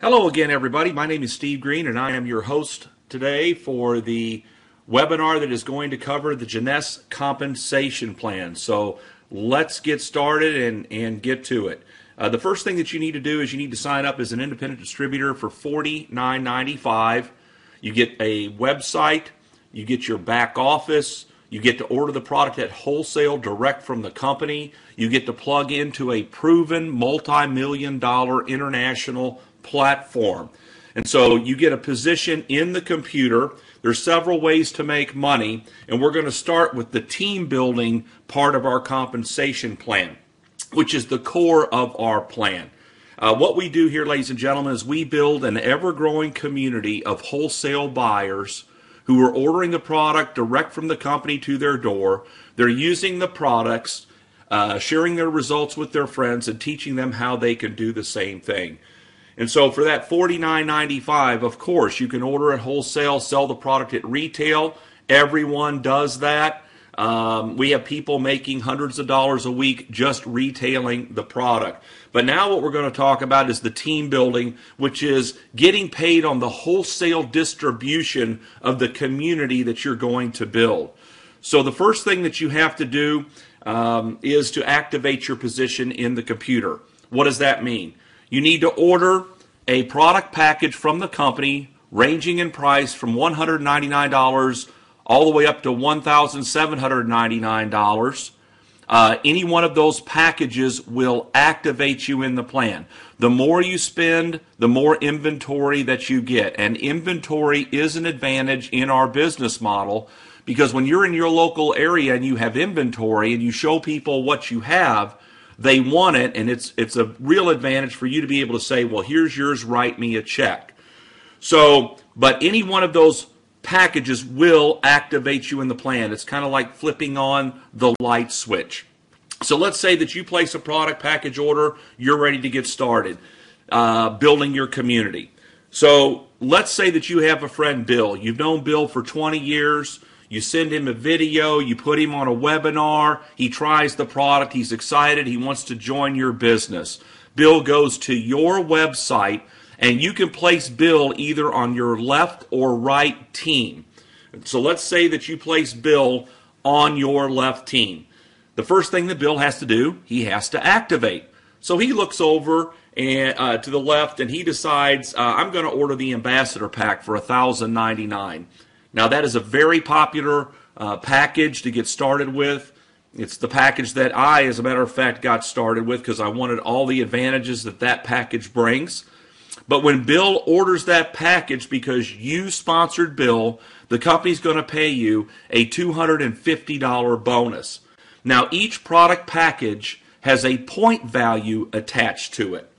Hello again, everybody. My name is Steve Green, and I am your host today for the webinar that is going to cover the Jeunesse compensation plan. So let's get started and get to it. The first thing that you need to do is you need to sign up as an independent distributor for $49.95. You get a website, you get your back office, you get to order the product at wholesale direct from the company, you get to plug into a proven multi-million-dollar international platform. And so you get a position in the computer. There's several ways to make money, and we're going to start with the team building part of our compensation plan, which is the core of our plan. What we do here, ladies and gentlemen, is we build an ever-growing community of wholesale buyers who are ordering the product direct from the company to their door. They're using the products, sharing their results with their friends, and teaching them how they can do the same thing. And so for that $49.95, of course, you can order at wholesale, sell the product at retail. Everyone does that. We have people making hundreds of dollars a week just retailing the product. But now what we're going to talk about is the team building, which is getting paid on the wholesale distribution of the community that you're going to build. So the first thing that you have to do is to activate your position in the computer. What does that mean? You need to order a product package from the company ranging in price from $199 all the way up to $1,799. Any one of those packages will activate you in the plan. The more you spend, the more inventory that you get. And inventory is an advantage in our business model, because when you're in your local area and you have inventory and you show people what you have, they want it, and it's a real advantage for you to be able to say, well, here's yours, write me a check. So, but any one of those packages will activate you in the plan. It's kind of like flipping on the light switch. So let's say that you place a product package order, you're ready to get started building your community. So let's say that you have a friend, Bill. You've known Bill for 20 years. You send him a video, you put him on a webinar, he tries the product, he's excited, he wants to join your business. Bill goes to your website, and you can place Bill either on your left or right team. So let's say that you place Bill on your left team. The first thing that Bill has to do, he has to activate. So he looks over to the left, and he decides, I'm going to order the Ambassador Pack for $1,099. Now, that is a very popular package to get started with. It's the package that I, as a matter of fact, got started with because I wanted all the advantages that that package brings. But when Bill orders that package because you sponsored Bill, the company's going to pay you a $250 bonus. Now, each product package has a point value attached to it.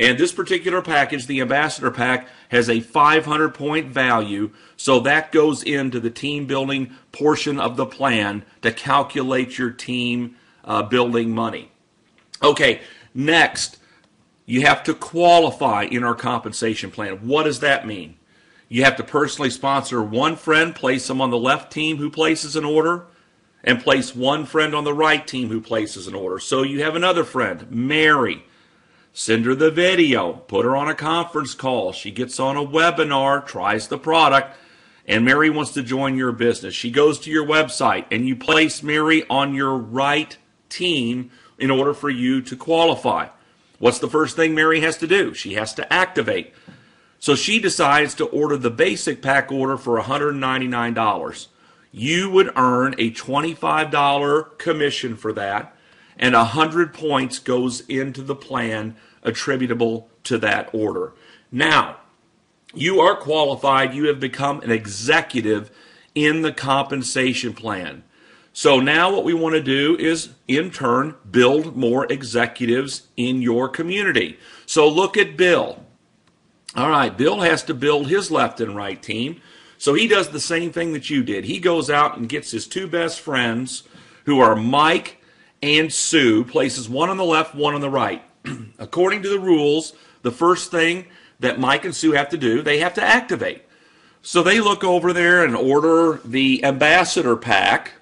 And this particular package, the Ambassador Pack, has a 500-point value, so that goes into the team building portion of the plan to calculate your team building money. Okay, next, you have to qualify in our compensation plan. What does that mean? You have to personally sponsor one friend, place them on the left team who places an order, and place one friend on the right team who places an order. So you have another friend, Mary. Send her the video, put her on a conference call. She gets on a webinar, tries the product, and Mary wants to join your business. She goes to your website, and you place Mary on your right team in order for you to qualify. What's the first thing Mary has to do? She has to activate. So she decides to order the basic pack order for $199. You would earn a $25 commission for that, and 100 points goes into the plan attributable to that order. Now, you are qualified. You have become an executive in the compensation plan. So now what we want to do is, in turn, build more executives in your community. So look at Bill. All right, Bill has to build his left and right team. So he does the same thing that you did. He goes out and gets his two best friends, who are Mike and Sue, places one on the left, one on the right. According to the rules, the first thing that Mike and Sue have to do, they have to activate. So they look over there and order the Ambassador Pack,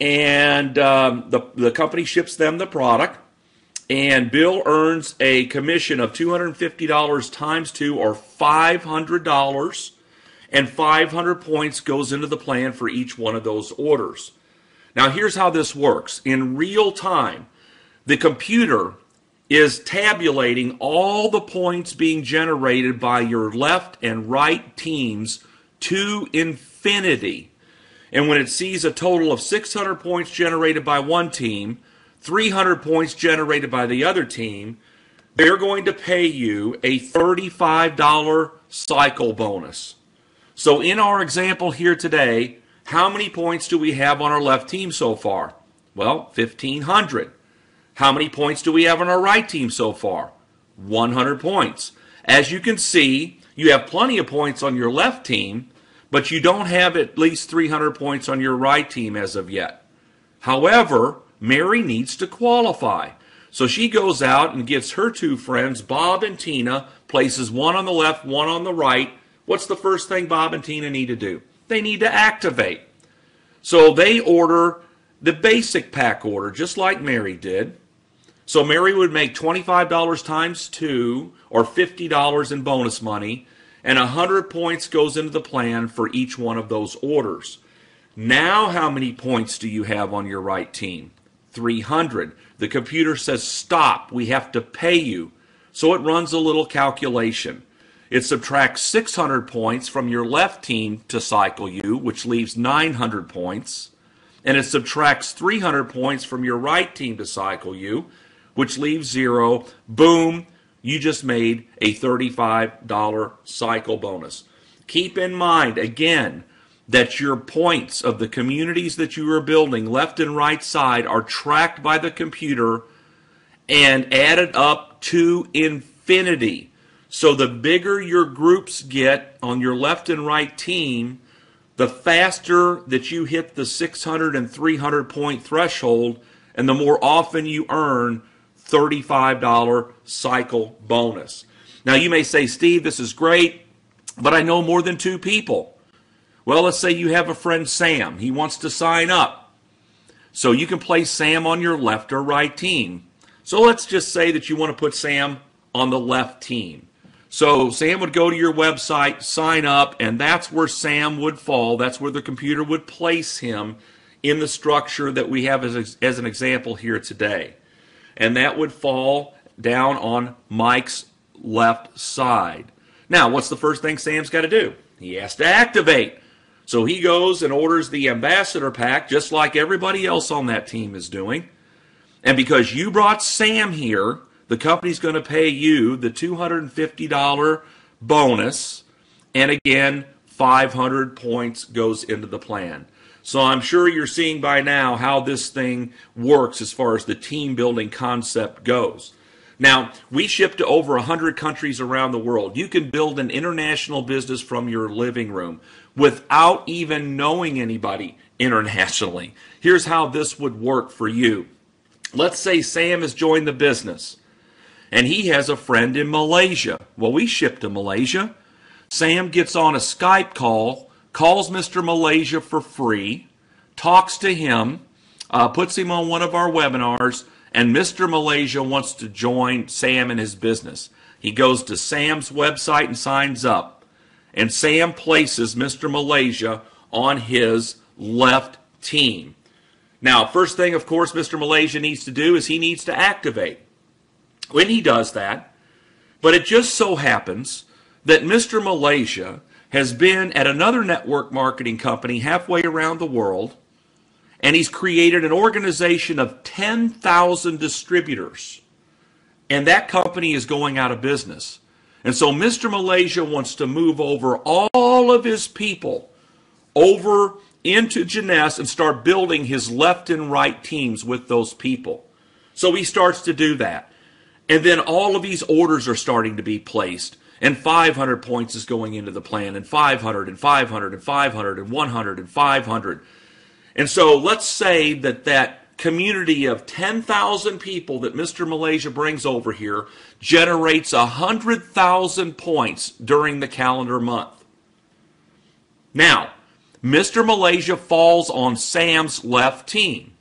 and the company ships them the product. And Bill earns a commission of $250 times 2, or $500. And 500 points goes into the plan for each one of those orders. Now here's how this works. In real time, the computer is tabulating all the points being generated by your left and right teams to infinity. And when it sees a total of 600 points generated by one team, 300 points generated by the other team, they're going to pay you a $35 cycle bonus. So in our example here today, how many points do we have on our left team so far? Well, 1,500. How many points do we have on our right team so far? 100 points. As you can see, you have plenty of points on your left team, but you don't have at least 300 points on your right team as of yet. However, Mary needs to qualify. So she goes out and gets her two friends, Bob and Tina, places one on the left, one on the right. What's the first thing Bob and Tina need to do? They need to activate. So they order the basic pack order, just like Mary did. So Mary would make $25 times 2, or $50 in bonus money, and 100 points goes into the plan for each one of those orders. Now how many points do you have on your right team? 300. The computer says, stop, we have to pay you. So it runs a little calculation. It subtracts 600 points from your left team to cycle you, which leaves 900 points. And it subtracts 300 points from your right team to cycle you, which leaves 0. Boom, you just made a $35 cycle bonus. Keep in mind, again, that your points of the communities that you are building, left and right side, are tracked by the computer and added up to infinity. So the bigger your groups get on your left and right team, the faster that you hit the 600 and 300 point threshold, and the more often you earn $35 cycle bonus. Now you may say, Steve, this is great, but I know more than 2 people. Well, let's say you have a friend, Sam. He wants to sign up. So you can place Sam on your left or right team. So let's just say that you want to put Sam on the left team. So Sam would go to your website, sign up, and that's where Sam would fall. That's where the computer would place him in the structure that we have as an example here today. And that would fall down on Mike's left side. Now, what's the first thing Sam's got to do? He has to activate. So he goes and orders the ambassador pack, just like everybody else on that team is doing. And because you brought Sam here, the company's going to pay you the $250 bonus, and again, 500 points goes into the plan. So I'm sure you're seeing by now how this thing works as far as the team building concept goes. Now, we ship to over 100 countries around the world. You can build an international business from your living room without even knowing anybody internationally. Here's how this would work for you. Let's say Sam has joined the business, and he has a friend in Malaysia. Well, we ship to Malaysia. Sam gets on a Skype call, calls Mr. Malaysia for free, talks to him, puts him on one of our webinars, and Mr. Malaysia wants to join Sam in his business. He goes to Sam's website and signs up. And Sam places Mr. Malaysia on his left team. Now, first thing, of course, Mr. Malaysia needs to do is he needs to activate. When he does that, but it just so happens that Mr. Malaysia has been at another network marketing company halfway around the world, and he's created an organization of 10,000 distributors, and that company is going out of business. And so Mr. Malaysia wants to move over all of his people over into Jeunesse and start building his left and right teams with those people. So he starts to do that. And then all of these orders are starting to be placed. And 500 points is going into the plan, and 500, and 500, and 500, and 100, and 500. And so let's say that that community of 10,000 people that Mr. Malaysia brings over here generates 100,000 points during the calendar month. Now, Mr. Malaysia falls on Sam's left team.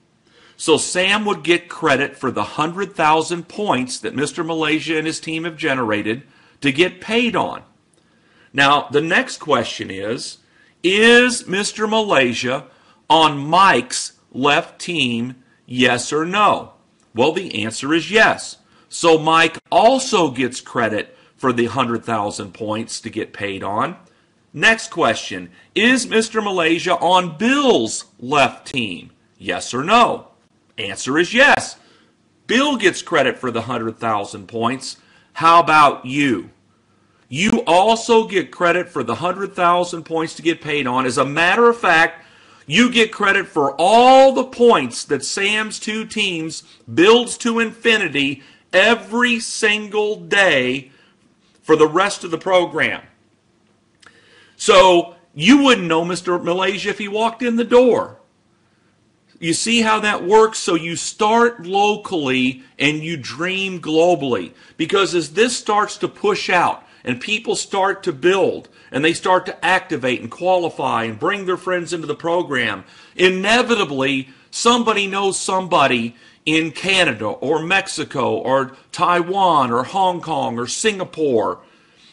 So Sam would get credit for the 100,000 points that Mr. Malaysia and his team have generated to get paid on. Now, the next question is Mr. Malaysia on Mike's left team, yes or no? Well, the answer is yes. So Mike also gets credit for the 100,000 points to get paid on. Next question, is Mr. Malaysia on Bill's left team? Yes or no? Answer is yes. Bill gets credit for the 100,000 points. How about you? You also get credit for the 100,000 points to get paid on. As a matter of fact, you get credit for all the points that Sam's two teams builds to infinity every single day for the rest of the program. So you wouldn't know Mr. Malaysia if he walked in the door. You see how that works? So you start locally and you dream globally. Because as this starts to push out and people start to build and they start to activate and qualify and bring their friends into the program, inevitably somebody knows somebody in Canada or Mexico or Taiwan or Hong Kong or Singapore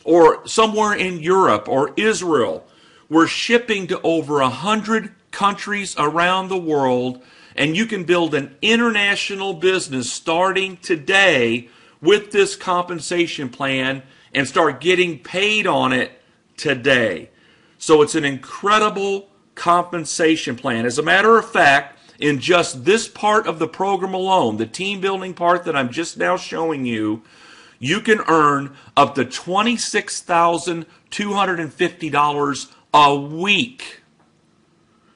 or somewhere in Europe or Israel. We're shipping to over 100 countries around the world, and you can build an international business starting today with this compensation plan and start getting paid on it today. So it's an incredible compensation plan. As a matter of fact, in just this part of the program alone, the team building part that I'm just now showing you, you can earn up to $26,250 a week.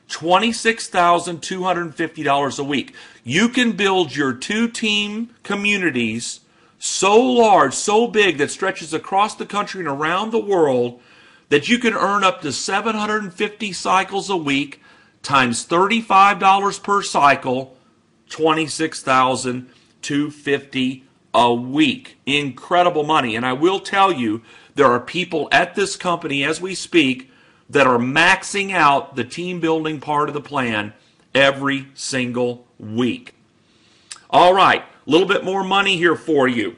$26,250 a week. You can build your two-team communities so large, so big, that stretches across the country and around the world that you can earn up to 750 cycles a week times $35 per cycle, $26,250 a week. Incredible money. And I will tell you, there are people at this company as we speak that are maxing out the team building part of the plan every single week. All right, a little bit more money here for you.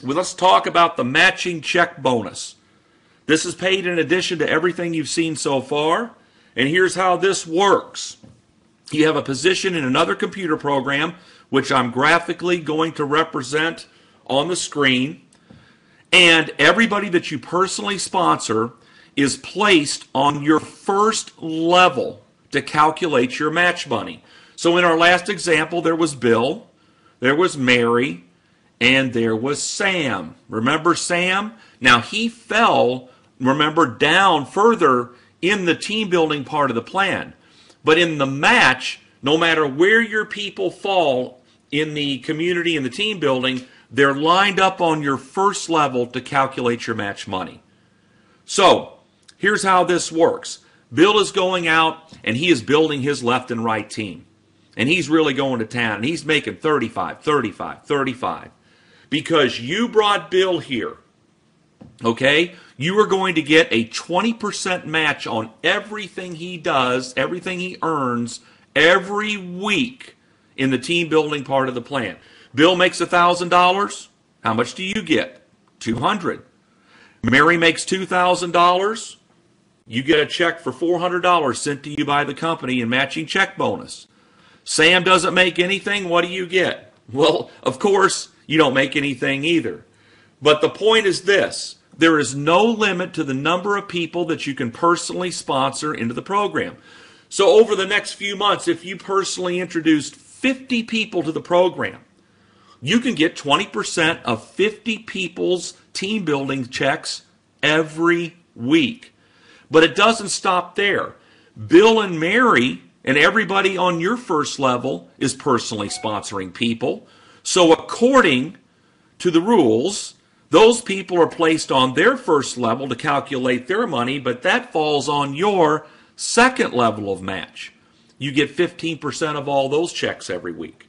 Well, let's talk about the matching check bonus. This is paid in addition to everything you've seen so far. And here's how this works. You have a position in another computer program, which I'm graphically going to represent on the screen. And everybody that you personally sponsor is placed on your first level to calculate your match money. So in our last example, there was Bill, there was Mary, and there was Sam. Remember Sam? Now he fell, remember, down further in the team building part of the plan. But in the match, no matter where your people fall in the community and the team building, they're lined up on your first level to calculate your match money. So here's how this works. Bill is going out and he is building his left and right team. And he's really going to town. And he's making 35, 35, 35. Because you brought Bill here, okay, you are going to get a 20% match on everything he does, everything he earns every week in the team building part of the plan. Bill makes $1,000. How much do you get? $200. Mary makes $2,000. You get a check for $400 sent to you by the company in matching check bonus. Sam doesn't make anything. What do you get? Well, of course, you don't make anything either. But the point is this. There is no limit to the number of people that you can personally sponsor into the program. So over the next few months, if you personally introduced 50 people to the program, you can get 20% of 50 people's team building checks every week. But it doesn't stop there. Bill and Mary and everybody on your first level is personally sponsoring people. So according to the rules, those people are placed on their first level to calculate their money, but that falls on your second level of match. You get 15% of all those checks every week.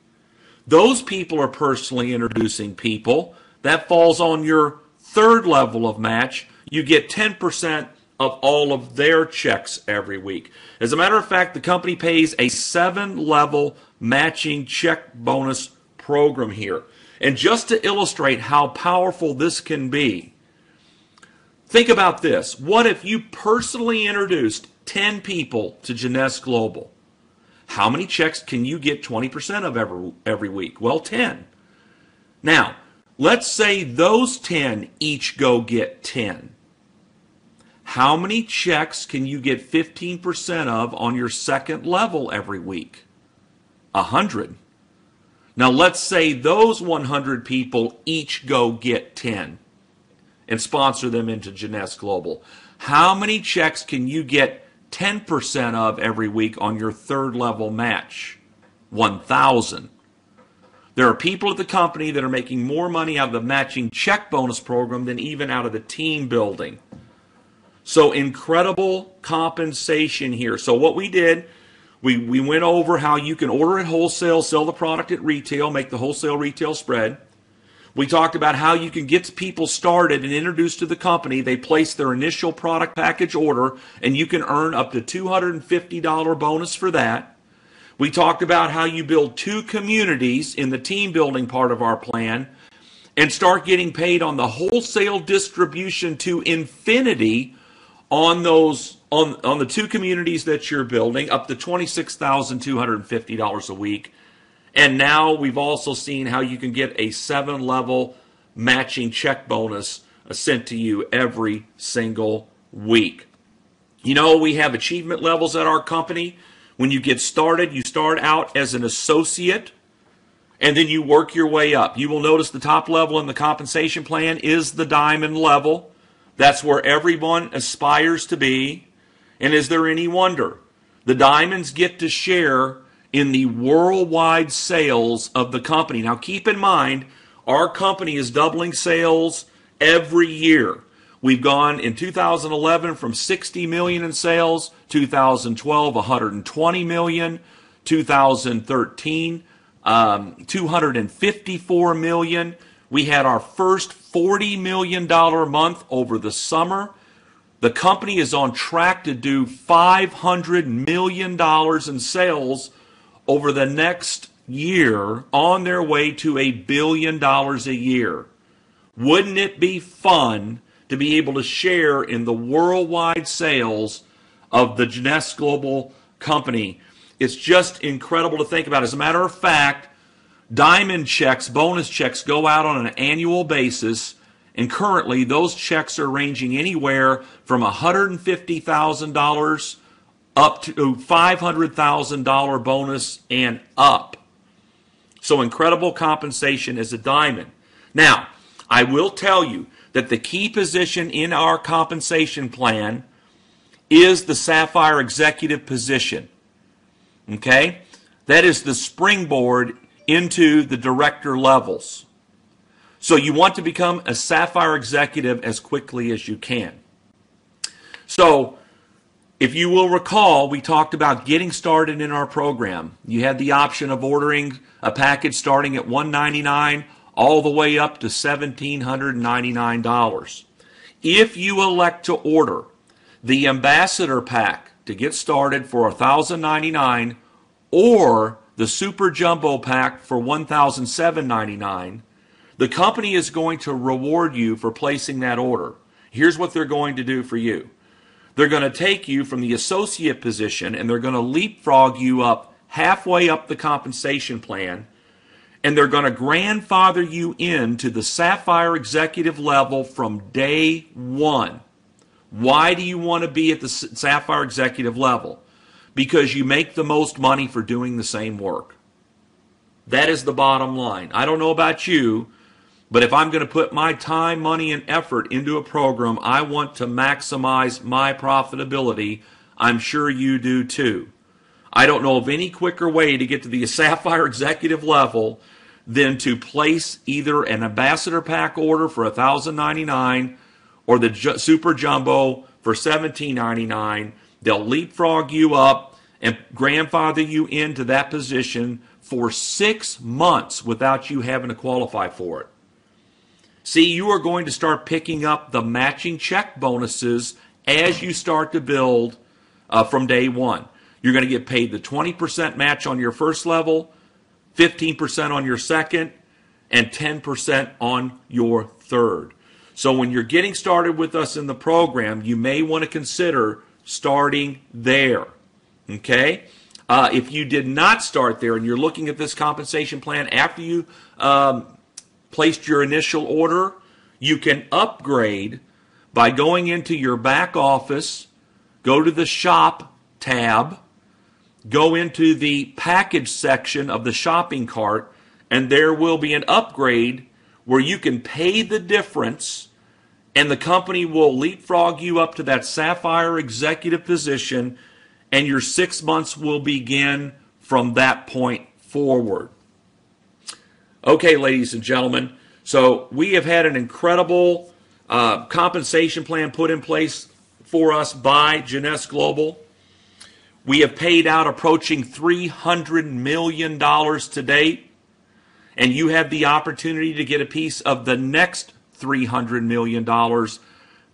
Those people are personally introducing people. That falls on your third level of match. You get 10% of all of their checks every week. As a matter of fact, the company pays a 7-level matching check bonus program here. And just to illustrate how powerful this can be, think about this. What if you personally introduced 10 people to Jeunesse Global? How many checks can you get 20% of every week? Well, 10. Now, let's say those 10 each go get 10. How many checks can you get 15% of on your second level every week? 100. Now let's say those 100 people each go get 10 and sponsor them into Jeunesse Global. How many checks can you get 10% of every week on your third level match? 1,000. There are people at the company that are making more money out of the matching check bonus program than even out of the team building. So incredible compensation here. So what we did, we went over how you can order at wholesale, sell the product at retail, make the wholesale retail spread. We talked about how you can get people started and introduced to the company. They place their initial product package order, and you can earn up to $250 bonus for that. We talked about how you build 2 communities in the team building part of our plan and start getting paid on the wholesale distribution to infinity on those on the 2 communities that you're building, up to $26,250 a week. And now we've also seen how you can get a 7-level matching check bonus sent to you every single week. You know, we have achievement levels at our company. When you get started, you start out as an associate, and then you work your way up. You will notice the top level in the compensation plan is the diamond level. That's where everyone aspires to be. And is there any wonder? The diamonds get to share in the worldwide sales of the company. Now keep in mind, our company is doubling sales every year. We've gone in 2011 from 60 million in sales, 2012 120 million, 2013 254 million. We had our first $40 million month over the summer. The company is on track to do $500 million in sales over the next year, on their way to $1 billion a year. Wouldn't it be fun to be able to share in the worldwide sales of the Jeunesse Global company? It's just incredible to think about. As a matter of fact, diamond checks, bonus checks, go out on an annual basis, and currently those checks are ranging anywhere from $150,000 up to $500,000 bonus and up. So incredible compensation as a diamond. Now, I will tell you that the key position in our compensation plan is the Sapphire Executive position. Okay? That is the springboard into the director levels. So you want to become a Sapphire Executive as quickly as you can. So, if you will recall, we talked about getting started in our program. You had the option of ordering a package starting at $199 all the way up to $1,799. If you elect to order the Ambassador Pack to get started for $1,099 or the Super Jumbo Pack for $1,799, the company is going to reward you for placing that order. Here's what they're going to do for you. They're going to take you from the associate position and they're going to leapfrog you up halfway up the compensation plan, and they're going to grandfather you into the Sapphire Executive level from day one. Why do you want to be at the Sapphire Executive level? Because you make the most money for doing the same work. That is the bottom line. I don't know about you, but if I'm going to put my time, money, and effort into a program, I want to maximize my profitability. I'm sure you do too. I don't know of any quicker way to get to the Sapphire Executive level than to place either an Ambassador Pack order for $1,099 or the Super Jumbo for $1,799. They'll leapfrog you up and grandfather you into that position for 6 months without you having to qualify for it. See, you are going to start picking up the matching check bonuses as you start to build from day one. You're going to get paid the 20% match on your first level, 15% on your second, and 10% on your third. So when you're getting started with us in the program, you may want to consider starting there. Okay? If you did not start there and you're looking at this compensation plan after you placed your initial order, you can upgrade by going into your back office, go to the shop tab, go into the package section of the shopping cart, and there will be an upgrade where you can pay the difference and the company will leapfrog you up to that Sapphire executive position, and your 6 months will begin from that point forward. Okay, ladies and gentlemen, so we have had an incredible compensation plan put in place for us by Jeunesse Global. We have paid out approaching $300 million to date, and you have the opportunity to get a piece of the next $300 million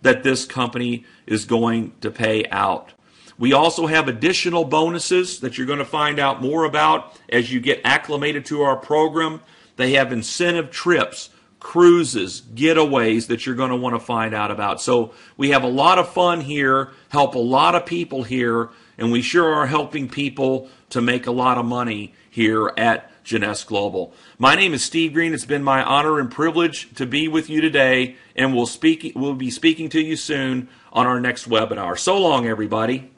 that this company is going to pay out. We also have additional bonuses that you're going to find out more about as you get acclimated to our program. They have incentive trips, cruises, getaways that you're going to want to find out about. So we have a lot of fun here, help a lot of people here, and we sure are helping people to make a lot of money here at Jeunesse Global. My name is Steve Green. It's been my honor and privilege to be with you today, and we'll be speaking to you soon on our next webinar. So long, everybody.